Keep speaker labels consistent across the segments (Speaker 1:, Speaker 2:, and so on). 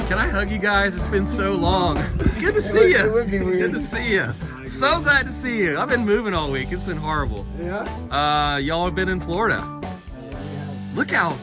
Speaker 1: Can I hug you guys? It's been so long. Good to see you.
Speaker 2: It would be weird.
Speaker 1: Good to see you. So glad to see you. I've been moving all week. It's been horrible.
Speaker 2: Yeah?
Speaker 1: Y'all have been in Florida. Look how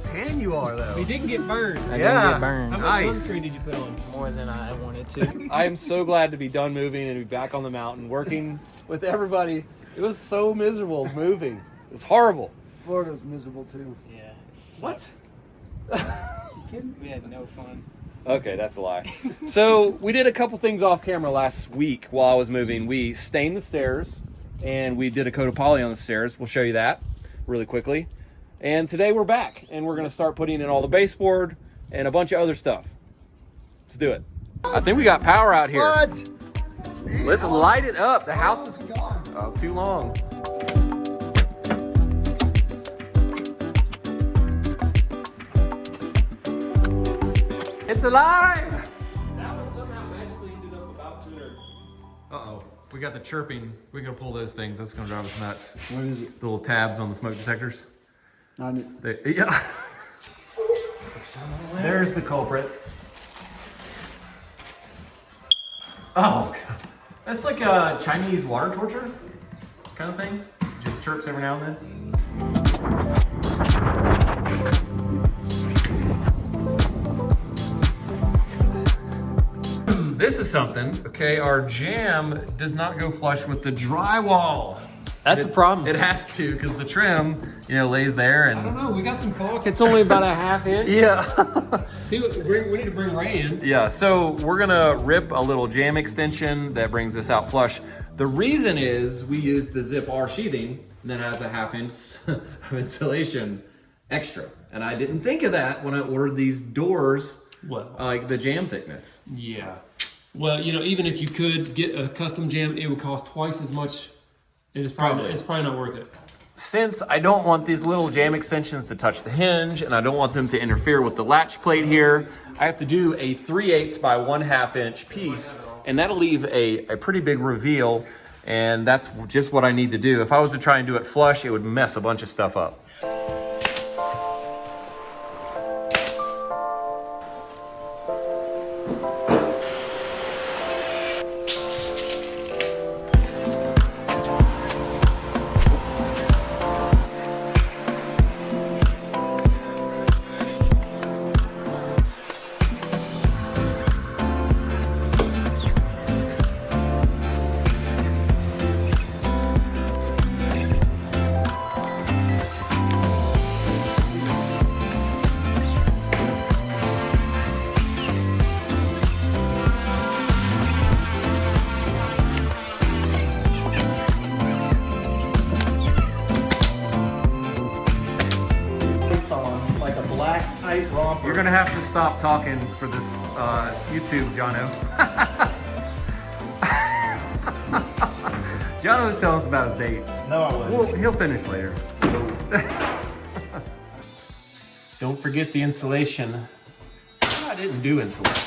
Speaker 1: tan you are, though.
Speaker 3: We didn't get burned.
Speaker 2: I
Speaker 1: Yeah.
Speaker 2: didn't get burned.
Speaker 3: How much
Speaker 1: Nice.
Speaker 3: sunscreen did you put on?
Speaker 2: More than I wanted to.
Speaker 1: I am so glad to be done moving and be back on the mountain working with everybody. It was so miserable moving. It was horrible.
Speaker 2: Florida's miserable too.
Speaker 3: Yeah.
Speaker 1: What?
Speaker 3: We had no fun.
Speaker 1: Okay, that's a lie. So we did a couple things off camera last week while I was moving. We stained the stairs and we did a coat of poly on the stairs. We'll show you that really quickly. And today we're back and we're gonna start putting in all the baseboard and a bunch of other stuff. Let's do it. I think we got power out here.
Speaker 2: What?
Speaker 1: Let's light it up. The house is too long. It's alive!
Speaker 3: That one somehow magically ended up about sooner.
Speaker 1: Uh-oh. We got the chirping. We're gonna pull those things. That's gonna drive us nuts.
Speaker 2: What is it?
Speaker 1: The little tabs on the smoke detectors. Yeah. There's the culprit. Oh, God. That's like a Chinese water torture kind of thing. Just chirps every now and then. This is something, okay? Our jam does not go flush with the drywall.
Speaker 3: That's a problem.
Speaker 1: It has to, because the trim, lays there
Speaker 3: I don't
Speaker 1: and.
Speaker 3: know. We got some caulk. It's only about a half inch.
Speaker 1: Yeah.
Speaker 3: See, we need to bring Ray in.
Speaker 1: Yeah, so we're gonna rip a little jam extension that brings this out flush. The reason is we use the Zip R sheathing that has a 1/2 inch of insulation extra. And I didn't think of that when I ordered these doors,
Speaker 3: Well,
Speaker 1: like the jam thickness.
Speaker 3: yeah. Well, even if you could get a custom jam, it would cost twice as much. It's probably not worth it.
Speaker 1: Since I don't want these little jam extensions to touch the hinge and I don't want them to interfere with the latch plate here, I have to do a 3/8 by 1/2 inch piece, and that'll leave a pretty big reveal, and that's just what I need to do. If I was to try and do it flush, it would mess a bunch of stuff up. On like a black tight romper. You're gonna have to stop talking for this YouTube, Jono. Jono was telling us about his date.
Speaker 2: No, I wasn't.
Speaker 1: Well, he'll finish later. Don't forget the insulation. I didn't do insulation.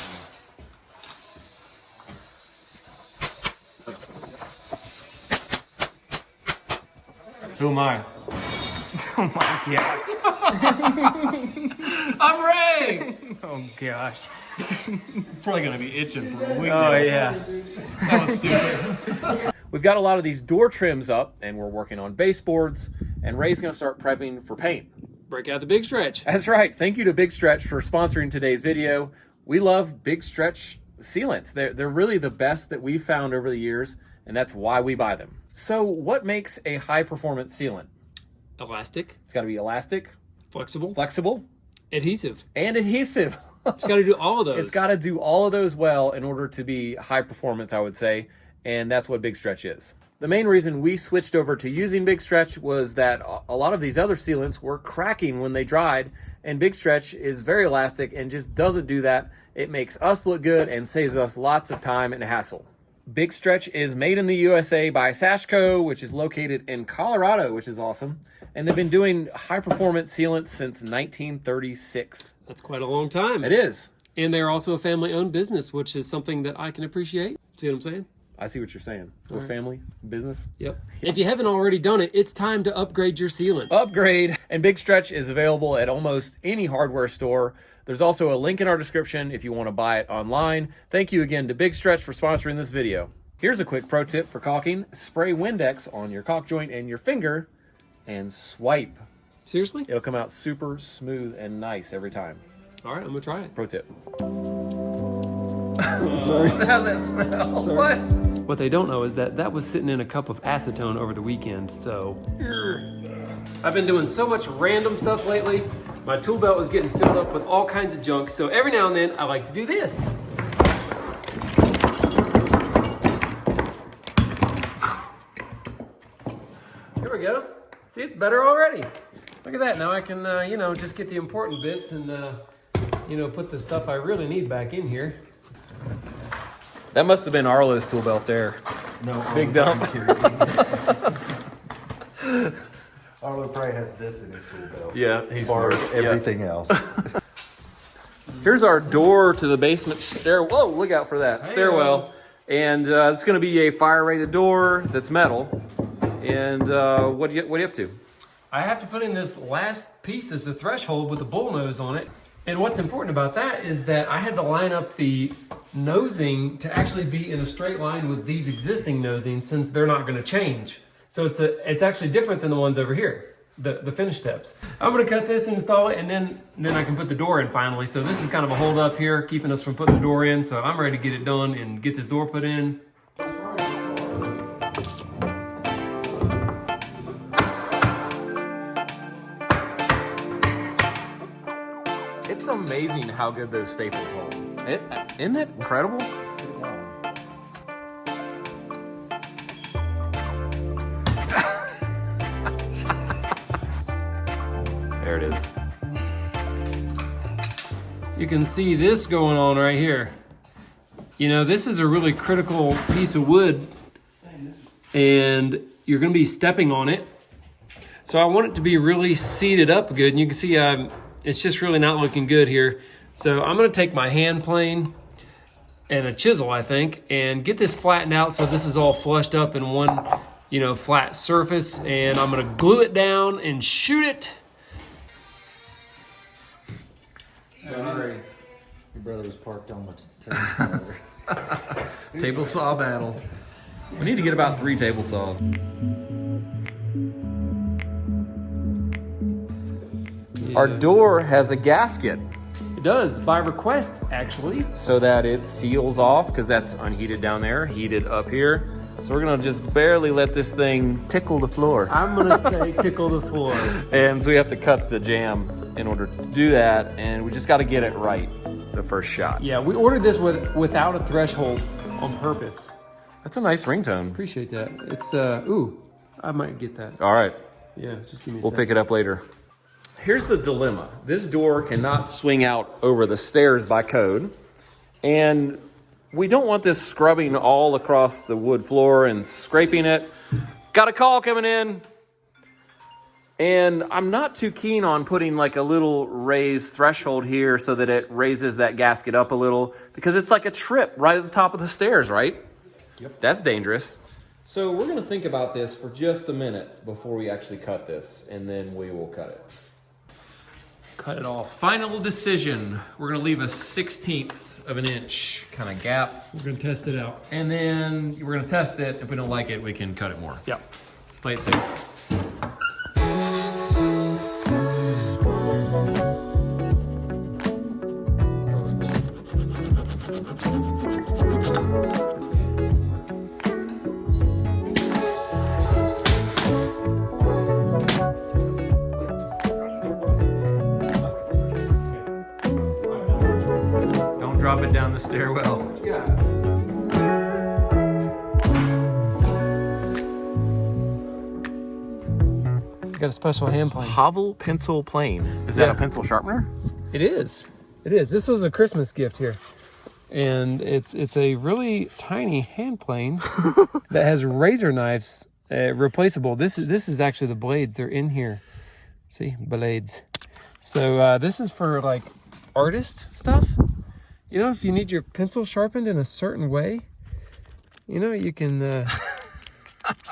Speaker 1: Who am I?
Speaker 2: Oh my gosh.
Speaker 1: I'm Ray!
Speaker 2: Oh gosh.
Speaker 1: Probably gonna be itching for a week.
Speaker 2: Oh yeah.
Speaker 1: That was stupid. We've got a lot of these door trims up and we're working on baseboards, and Ray's gonna start prepping for paint.
Speaker 3: Break out the big stretch.
Speaker 1: That's right. Thank you to Big Stretch for sponsoring today's video. We love Big Stretch sealants. They're really the best that we've found over the years, and that's why we buy them. So what makes a high performance sealant?
Speaker 3: Elastic,
Speaker 1: It's gotta be elastic,
Speaker 3: flexible,
Speaker 1: flexible,
Speaker 3: adhesive.
Speaker 1: and adhesive.
Speaker 3: It's got to do all of those.
Speaker 1: It's got to do all of those well in order to be high performance, I would say, and that's what Big Stretch is. The main reason we switched over to using Big Stretch was that a lot of these other sealants were cracking when they dried, and Big Stretch is very elastic and just doesn't do that. It makes us look good and saves us lots of time and hassle. Big Stretch is made in the USA by Sashco, which is located in Colorado, which is awesome. And they've been doing high performance sealants since 1936.
Speaker 3: That's quite a long time.
Speaker 1: It is.
Speaker 3: And they're also a family-owned business, which is something that I can appreciate. See what I'm saying?
Speaker 1: I see what you're saying. Little family business.
Speaker 3: Yep. If you haven't already done it, it's time to upgrade your sealant.
Speaker 1: Upgrade. And Big Stretch is available at almost any hardware store. There's also a link in our description if you want to buy it online. Thank you again to Big Stretch for sponsoring this video. Here's a quick pro tip for caulking. Spray Windex on your caulk joint and your finger and swipe.
Speaker 3: Seriously?
Speaker 1: It'll come out super smooth and nice every time.
Speaker 3: All right, I'm gonna try it.
Speaker 1: Pro tip.
Speaker 2: Sorry.
Speaker 1: How's that smell?
Speaker 2: Sorry.
Speaker 1: What?
Speaker 3: What they don't know is that was sitting in a cup of acetone over the weekend, so. I've been doing so much random stuff lately. My tool belt was getting filled up with all kinds of junk, so every now and then I like to do this. Here we go. See, it's better already. Look at that. Now I can, you know, just get the important bits and, you know, put the stuff I really need back in here.
Speaker 1: That must have been Arlo's tool belt there.
Speaker 2: No.
Speaker 1: Big dump.
Speaker 4: Arlo probably has this in his tool belt.
Speaker 1: Yeah, he's
Speaker 4: As far as
Speaker 1: smart. Yeah.
Speaker 4: everything else.
Speaker 1: Here's our door to the basement stair. Whoa, look out for that stairwell. And it's going to be a fire-rated door that's metal. And what are you up to?
Speaker 3: I have to put in this last piece as a threshold with the bullnose on it. And what's important about that is that I had to line up the nosing to actually be in a straight line with these existing nosings since they're not going to change. So it's actually different than the ones over here, the finish steps. I'm going to cut this and install it, and then I can put the door in finally. So this is kind of a hold up here, keeping us from putting the door in. So I'm ready to get it done and get this door put in.
Speaker 1: It's amazing how good those staples hold. Isn't it incredible? There it is.
Speaker 3: You can see this going on right here. You know, this is a really critical piece of wood and you're gonna be stepping on it. So I want it to be really seated up good, and you can see it's just really not looking good here. So I'm gonna take my hand plane and a chisel, I think, and get this flattened out so this is all flushed up in one, you know, flat surface. And I'm gonna glue it down and shoot it.
Speaker 4: Sorry. Your brother was parked on the
Speaker 1: Table saw battle. We need to get about 3 table saws. Our door has a gasket
Speaker 3: It does, by request, actually.
Speaker 1: so that it seals off because that's unheated down there, heated up here. So we're gonna just barely let this thing tickle the floor.
Speaker 3: I'm gonna say tickle the floor.
Speaker 1: And so we have to cut the jamb in order to do that, and we just gotta get it right the first shot.
Speaker 3: Yeah, we ordered this without a threshold on purpose.
Speaker 1: That's a nice ringtone.
Speaker 3: Appreciate that. It's, ooh, I might get that.
Speaker 1: All right,
Speaker 3: Yeah, just give me a
Speaker 1: we'll
Speaker 3: second.
Speaker 1: pick it up later. Here's the dilemma. This door cannot swing out over the stairs by code, and we don't want this scrubbing all across the wood floor and scraping it. Got a call coming in. And I'm not too keen on putting like a little raised threshold here so that it raises that gasket up a little, because it's like a trip right at the top of the stairs, right? Yep. That's dangerous. So we're going to think about this for just a minute before we actually cut this, and then we will cut it.
Speaker 3: Cut it off.
Speaker 1: Final decision. We're going to leave a 1/16 of an inch kind of gap,
Speaker 3: We're gonna test it out.
Speaker 1: and then we're going to test it. If we don't like it, we can cut it more.
Speaker 3: Yeah.
Speaker 1: Play it safe. Don't drop it down the stairwell.
Speaker 3: Got a special hand plane.
Speaker 1: Havel pencil plane. Is that
Speaker 3: Yeah.
Speaker 1: a pencil sharpener?
Speaker 3: It is. It is. This was a Christmas gift here. And it's a really tiny hand plane that has razor knives, replaceable. This is actually the blades. They're in here. See, blades. So this is for like artist stuff. You know, if you need your pencil sharpened in a certain way, You know, you can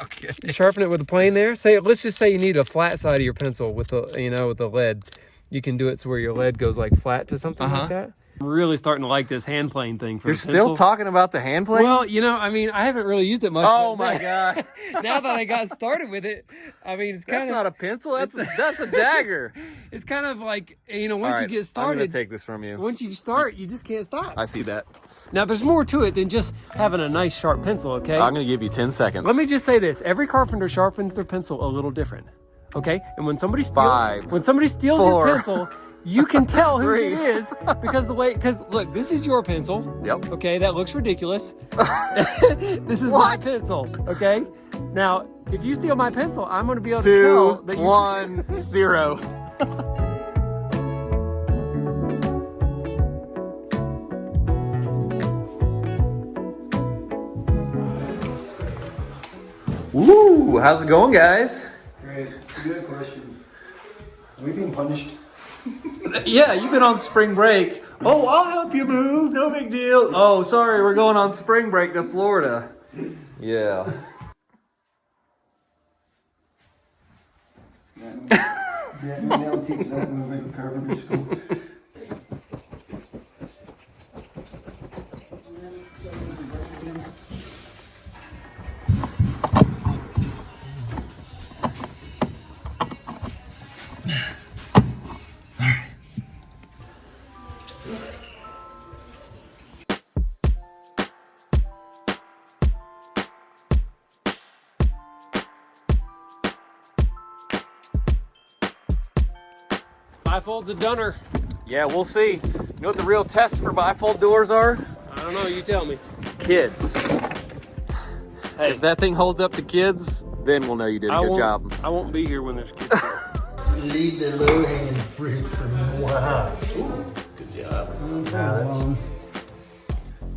Speaker 5: Okay.
Speaker 3: sharpen it with a plane there. Let's just say you need a flat side of your pencil with a, with the lead. You can do it so where your lead goes like flat to something like that. I'm really starting to like this hand plane thing for
Speaker 1: You're
Speaker 3: the
Speaker 1: still
Speaker 3: pencil.
Speaker 1: talking about the hand plane?
Speaker 3: Well, I mean, I haven't really used it much.
Speaker 1: Oh
Speaker 3: but
Speaker 1: my God.
Speaker 3: Now that I got started with it, I mean, it's kind
Speaker 1: That's
Speaker 3: of
Speaker 1: not a pencil. That's a dagger.
Speaker 3: it's kind of like, once
Speaker 1: All
Speaker 3: you
Speaker 1: right,
Speaker 3: get
Speaker 1: I'm gonna
Speaker 3: started,
Speaker 1: take this from you.
Speaker 3: once you start, you just can't stop.
Speaker 1: I see that.
Speaker 3: Now, there's more to it than just having a nice sharp pencil, okay?
Speaker 1: I'm gonna give you 10 seconds.
Speaker 3: Let me just say this. Every carpenter sharpens their pencil a little different, okay? And when somebody
Speaker 1: Five,
Speaker 3: when somebody steals
Speaker 1: four,
Speaker 3: your pencil, you can tell whose
Speaker 1: three.
Speaker 3: it is because look, this is your pencil.
Speaker 1: Yep.
Speaker 3: Okay, that looks ridiculous. This is my pencil, okay? Now, if you steal my pencil, I'm gonna be able to
Speaker 1: 2,
Speaker 3: tell that you
Speaker 1: 1, 0. Woo! How's it going, guys?
Speaker 2: Great. It's a good question. Are we being punished?
Speaker 1: Yeah, you've been on spring break. Oh, I'll help you move. No big deal. Oh, sorry, we're going on spring break to Florida. Yeah.
Speaker 2: Yeah, they don't teach that movie in carpentry school.
Speaker 3: bifold's a dunner.
Speaker 1: Yeah, we'll see. You know what the real test for bifold doors are?
Speaker 3: I don't know, you tell me.
Speaker 1: Kids.
Speaker 3: Hey,
Speaker 1: If that thing holds up to kids, then we'll know you did a good job.
Speaker 3: I won't be here when there's kids here.
Speaker 2: Leave the low-hanging fruit for moi.
Speaker 3: Good job.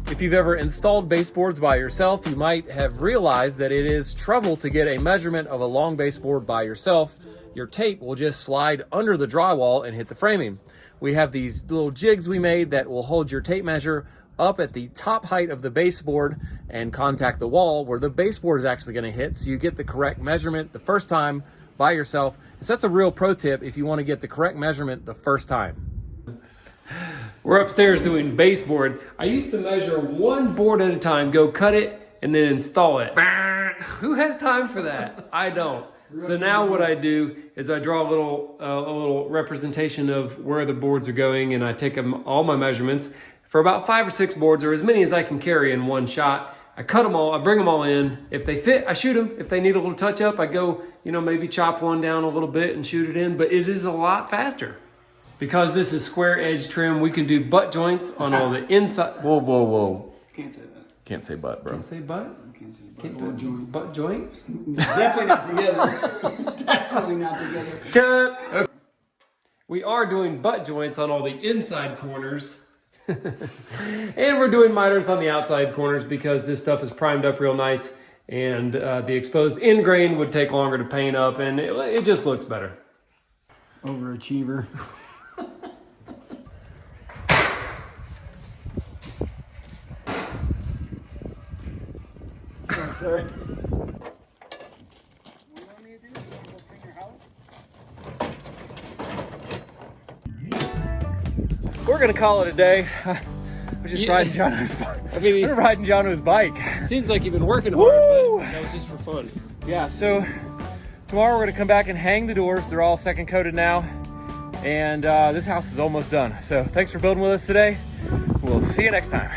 Speaker 1: If you've ever installed baseboards by yourself, you might have realized that it is trouble to get a measurement of a long baseboard by yourself. Your tape will just slide under the drywall and hit the framing. We have these little jigs we made that will hold your tape measure up at the top height of the baseboard and contact the wall where the baseboard is actually going to hit, so you get the correct measurement the first time by yourself. So that's a real pro tip if you want to get the correct measurement the first time.
Speaker 3: We're upstairs doing baseboard. I used to measure one board at a time, go cut it, and then install it. Who has time for that? I don't. So now what I do is I draw a little representation of where the boards are going, and I take all my measurements for about 5 or 6 boards, or as many as I can carry in one shot. I cut them all, I bring them all in. If they fit, I shoot them. If they need a little touch up, I go, maybe chop one down a little bit and shoot it in, but it is a lot faster. Because this is square edge trim, we can do butt joints on all the inside.
Speaker 1: Whoa, whoa, whoa.
Speaker 2: Can't say that.
Speaker 1: Can't say butt, bro.
Speaker 3: Can't say butt?
Speaker 2: Can't say that.
Speaker 3: Can't do joint. Butt joint?
Speaker 2: Definitely not together. Definitely not together.
Speaker 1: Cut!
Speaker 3: Okay. We are doing butt joints on all the inside corners. And we're doing miters on the outside corners because this stuff is primed up real nice, and the exposed end grain would take longer to paint up, and it just looks better.
Speaker 2: Overachiever. Sorry.
Speaker 1: We're gonna call it a day. I was just riding Jono's bike. We're riding Jono's bike.
Speaker 3: Seems like you've been working hard,
Speaker 1: Woo!
Speaker 3: but that was just for fun.
Speaker 1: Yeah, so tomorrow we're gonna come back and hang the doors. They're all second coated now. And this house is almost done. So thanks for building with us today. We'll see you next time.